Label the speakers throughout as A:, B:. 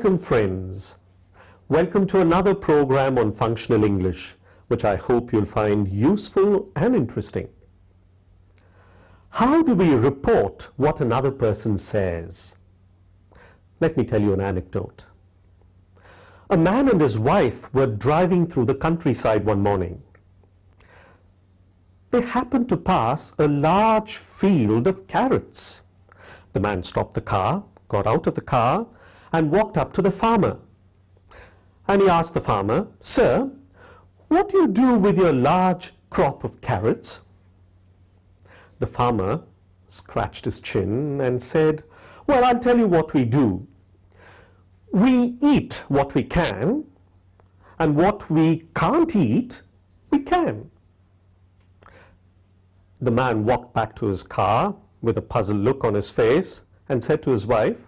A: Welcome friends. Welcome to another program on functional English, which I hope you'll find useful and interesting. How do we report what another person says? Let me tell you an anecdote. A man and his wife were driving through the countryside one morning. They happened to pass a large field of carrots. The man stopped the car, got out of the car, and walked up to the farmer. And he asked the farmer, "Sir, what do you do with your large crop of carrots?" The farmer scratched his chin and said, "Well, I'll tell you what we do. We eat what we can, and what we can't eat, we can." The man walked back to his car with a puzzled look on his face and said to his wife,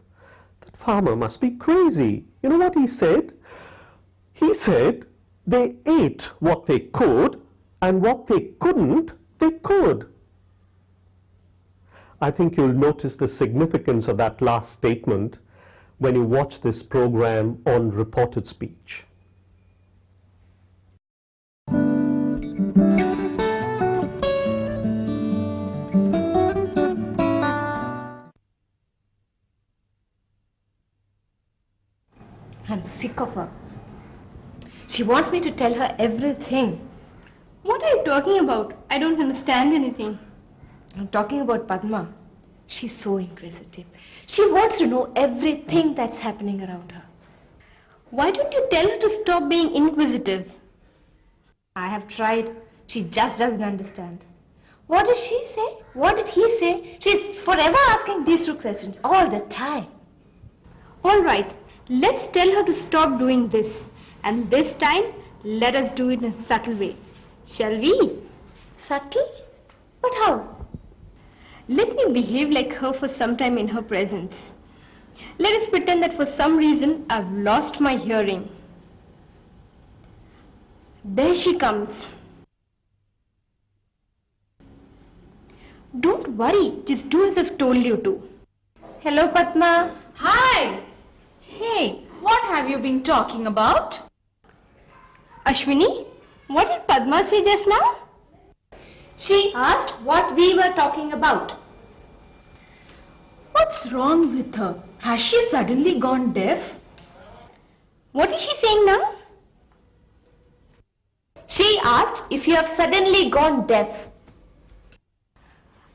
A: "That farmer must be crazy. You know what he said? He said they ate what they could, and what they couldn't, they could." I think you'll notice the significance of that last statement when you watch this program on reported speech.
B: I'm sick of her. She wants me to tell her everything.
C: What are you talking about? I don't understand anything.
B: I'm talking about Padma. She's so inquisitive. She wants to know everything that's happening around her.
C: Why don't you tell her to stop being inquisitive?
B: I have tried. She just doesn't understand. What did she say? What did he say? She's forever asking these two questions all the time.
C: All right, let's tell her to stop doing this. And this time, let us do it in a subtle way. Shall we?
B: Subtle? But how?
C: Let me behave like her for some time in her presence. Let us pretend that for some reason I've lost my hearing. There she comes. Don't worry, just do as I've told you to. Hello, Padma.
D: Hi! Hey, what have you been talking about?
C: Ashwini, what did Padma say just now?
B: She asked what we were talking about.
D: What's wrong with her? Has she suddenly gone deaf?
C: What is she saying now?
B: She asked if you have suddenly gone deaf.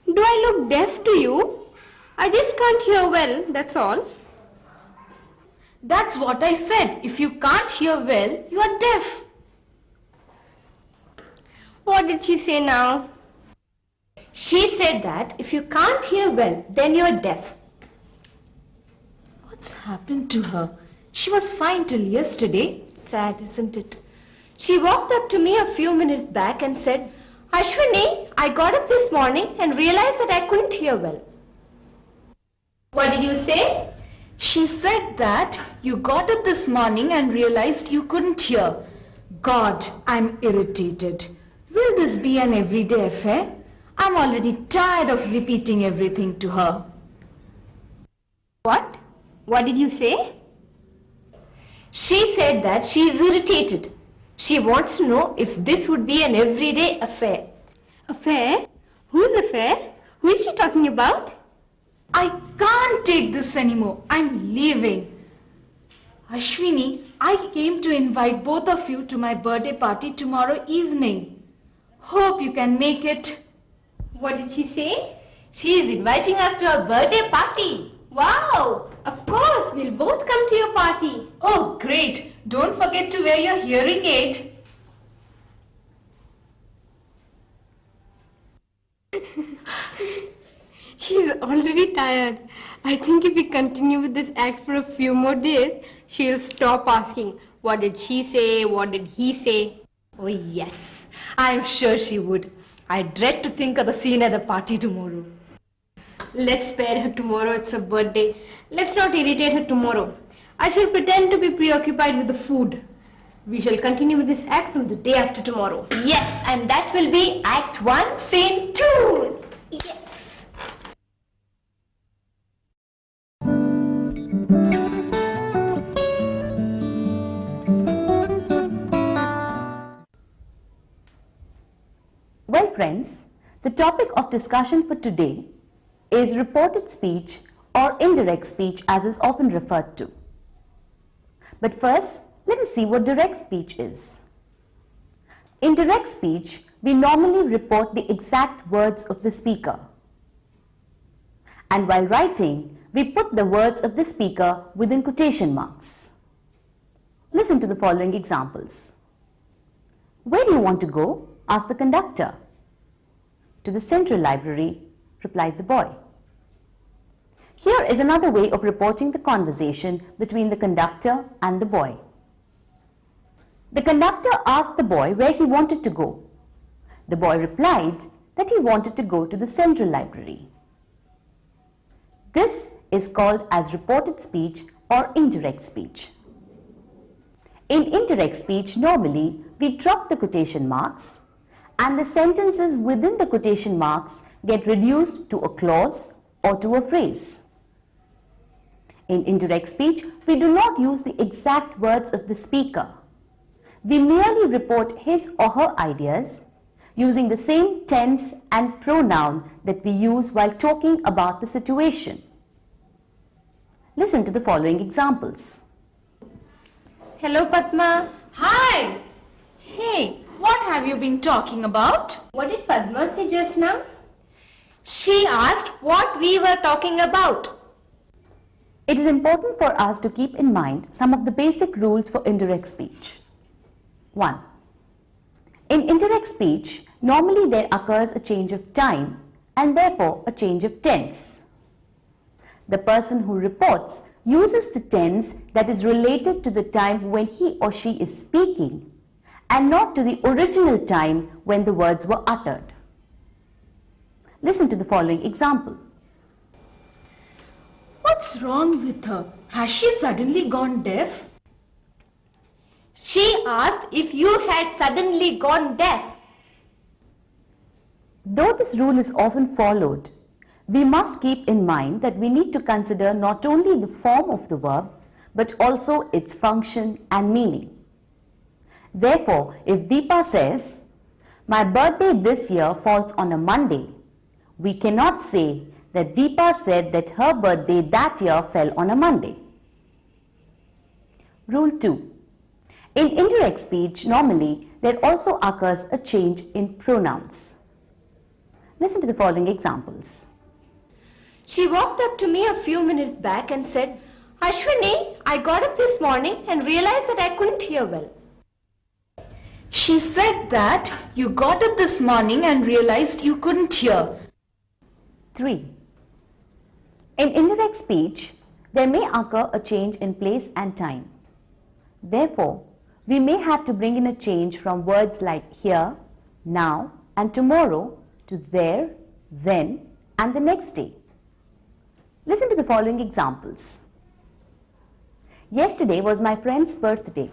C: Do I look deaf to you? I just can't hear well, that's all.
D: That's what I said. If you can't hear well, you are deaf.
C: What did she say now?
B: She said that if you can't hear well, then you're deaf.
D: What's happened to her? She was fine till yesterday.
B: Sad, isn't it? She walked up to me a few minutes back and said, "Ashwini, I got up this morning and realized that I couldn't hear well."
C: What did you say?
D: She said that you got up this morning and realized you couldn't hear. God, I'm irritated. Will this be an everyday affair? I'm already tired of repeating everything to her.
C: What? What did you say?
B: She said that she's irritated. She wants to know if this would be an everyday affair.
C: Affair? Whose affair? Who is she talking about?
D: I can't take this anymore. I'm leaving. Ashwini, I came to invite both of you to my birthday party tomorrow evening. Hope you can make it.
C: What did she say?
B: She's inviting us to a birthday party.
C: Wow! Of course, we'll both come to your party.
D: Oh, great. Don't forget to wear your hearing aid.
C: She's already tired. I think if we continue with this act for a few more days, she'll stop asking, what did she say, what did he say?
B: Oh yes, I'm sure she would. I dread to think of the scene at the party tomorrow.
C: Let's spare her tomorrow, it's her birthday. Let's not irritate her tomorrow. I shall pretend to be preoccupied with the food. We shall continue with this act from the day after tomorrow.
B: Yes, and that will be Act 1, Scene 2. Yes.
E: friends, the topic of discussion for today is reported speech or indirect speech as is often referred to. But first, let us see what direct speech is. In direct speech, we normally report the exact words of the speaker. And while writing, we put the words of the speaker within quotation marks. Listen to the following examples. "Where do you want to go?" asked the conductor. "To the Central Library," replied the boy. Here is another way of reporting the conversation between the conductor and the boy. The conductor asked the boy where he wanted to go. The boy replied that he wanted to go to the Central Library. This is called as reported speech or indirect speech. In indirect speech, normally we drop the quotation marks and the sentences within the quotation marks get reduced to a clause or to a phrase. In indirect speech, we do not use the exact words of the speaker. We merely report his or her ideas using the same tense and pronoun that we use while talking about the situation. Listen to the following examples.
C: Hello, Padma.
D: Hi! Hey, what have you been talking about?
C: What did Padma say just now? She asked what we were talking about.
E: It is important for us to keep in mind some of the basic rules for indirect speech. 1. In indirect speech, normally there occurs a change of time and therefore a change of tense. The person who reports uses the tense that is related to the time when he or she is speaking and not to the original time when the words were uttered. Listen to the following example.
D: What's wrong with her? Has she suddenly gone deaf?
C: She asked if you had suddenly gone deaf.
E: Though this rule is often followed, we must keep in mind that we need to consider not only the form of the verb, but also its function and meaning. Therefore, if Deepa says, "My birthday this year falls on a Monday," we cannot say that Deepa said that her birthday that year fell on a Monday. Rule 2. In indirect speech, normally there also occurs a change in pronouns. Listen to the following examples.
C: She walked up to me a few minutes back and said, "Ashwini, I got up this morning and realized that I couldn't hear well."
D: She said that you got up this morning and realized you couldn't hear.
E: 3. In indirect speech, there may occur a change in place and time. Therefore, we may have to bring in a change from words like here, now, and tomorrow to there, then, and the next day. Listen to the following examples. Yesterday was my friend's birthday.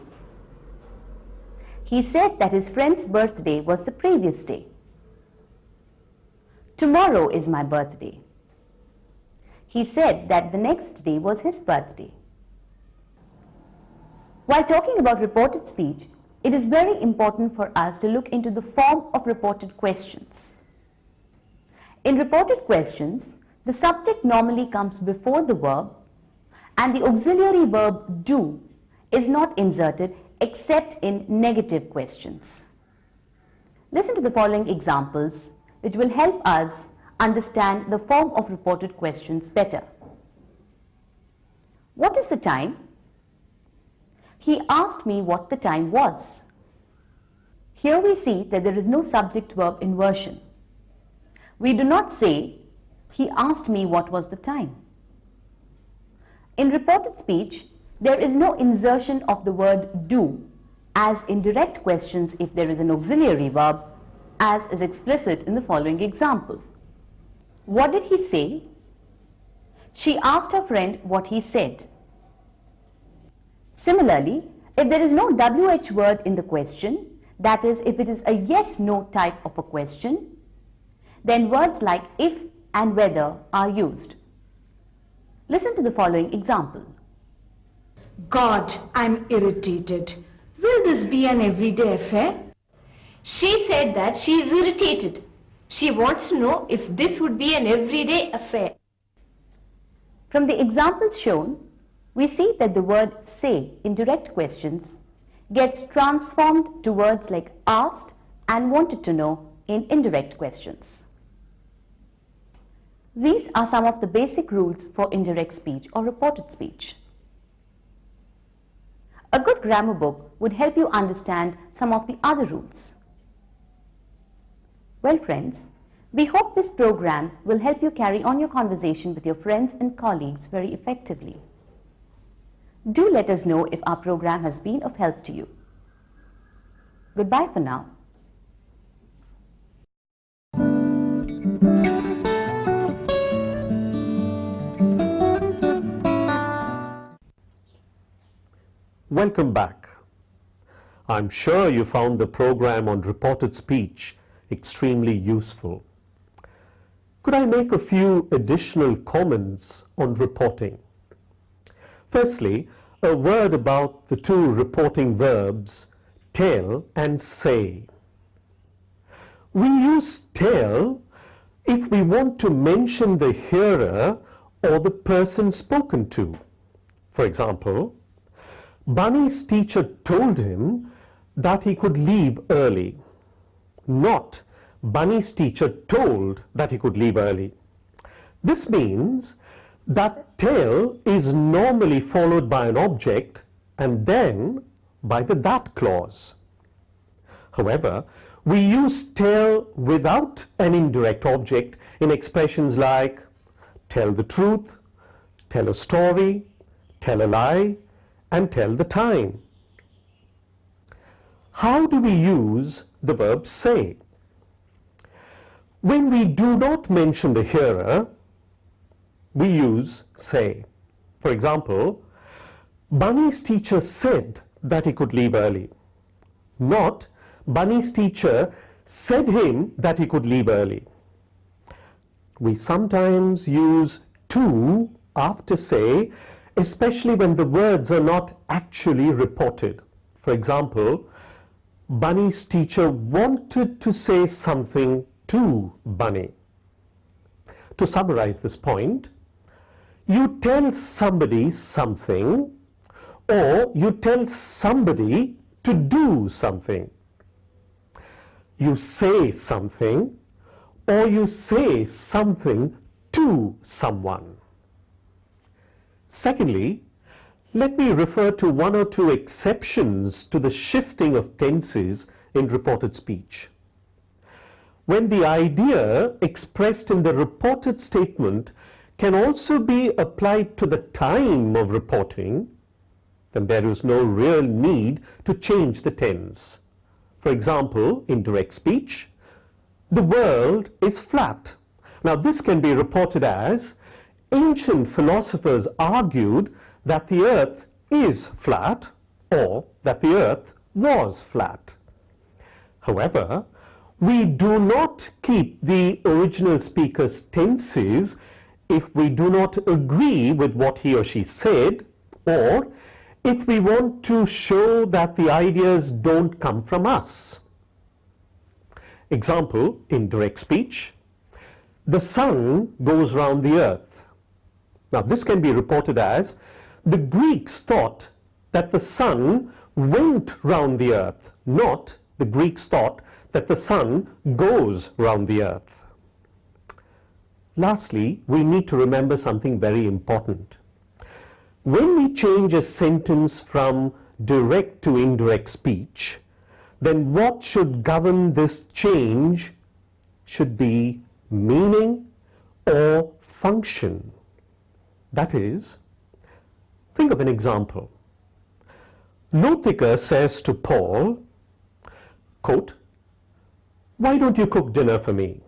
E: He said that his friend's birthday was the previous day. Tomorrow is my birthday. He said that the next day was his birthday. While talking about reported speech, it is very important for us to look into the form of reported questions. In reported questions, the subject normally comes before the verb and the auxiliary verb do is not inserted except in negative questions. Listen to the following examples which will help us understand the form of reported questions better. What is the time? He asked me what the time was. Here we see that there is no subject-verb inversion. We do not say, "He asked me what was the time." In reported speech, there is no insertion of the word do, as in direct questions if there is an auxiliary verb, as is explicit in the following example. What did he say? She asked her friend what he said. Similarly, if there is no WH word in the question, that is, if it is a yes-no type of a question, then words like if and whether are used. Listen to the following example.
D: God, I'm irritated. Will this be an everyday affair?
C: She said that she is irritated.
B: She wants to know if this would be an everyday affair.
E: From the examples shown, we see that the word say in direct questions gets transformed to words like asked and wanted to know in indirect questions. These are some of the basic rules for indirect speech or reported speech. A good grammar book would help you understand some of the other rules. Well, friends, we hope this program will help you carry on your conversation with your friends and colleagues very effectively. Do let us know if our program has been of help to you. Goodbye for now.
A: Welcome back. I'm sure you found the program on reported speech extremely useful. Could I make a few additional comments on reporting? Firstly, a word about the two reporting verbs, tell and say. We use tell if we want to mention the hearer or the person spoken to. For example, Bunny's teacher told him that he could leave early. Not Bunny's teacher told that he could leave early. This means that tell is normally followed by an object and then by the that clause. However, we use tell without an indirect object in expressions like tell the truth, tell a story, tell a lie, and tell the time. How do we use the verb say? When we do not mention the hearer, we use say. For example, Bunny's teacher said that he could leave early. Not Bunny's teacher said him that he could leave early. We sometimes use to after say, especially when the words are not actually reported. For example, Bunny's teacher wanted to say something to Bunny. To summarize this point, you tell somebody something or you tell somebody to do something. You say something or you say something to someone. Secondly, let me refer to one or two exceptions to the shifting of tenses in reported speech. When the idea expressed in the reported statement can also be applied to the time of reporting, then there is no real need to change the tense. For example, in direct speech, the world is flat. Now this can be reported as ancient philosophers argued that the earth is flat or that the earth was flat. However, we do not keep the original speaker's tenses if we do not agree with what he or she said, or if we want to show that the ideas don't come from us. Example, in direct speech, the sun goes round the earth. Now this can be reported as the Greeks thought that the sun went round the earth, not the Greeks thought that the sun goes round the earth. Lastly, we need to remember something very important. When we change a sentence from direct to indirect speech, then what should govern this change should be meaning or function. That is, think of an example. Lothika says to Paul, quote, "Why don't you cook dinner for me?"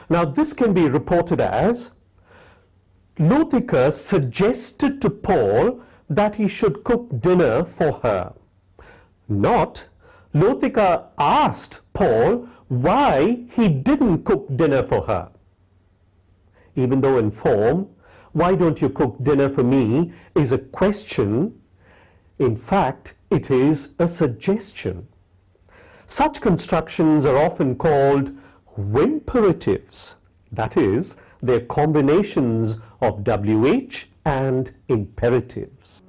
A: Now this can be reported as Lothika suggested to Paul that he should cook dinner for her. Not Lothika asked Paul why he didn't cook dinner for her. Even though in form, "Why don't you cook dinner for me?" is a question, in fact, it is a suggestion. Such constructions are often called Wimperatives, that is, they're combinations of WH and imperatives.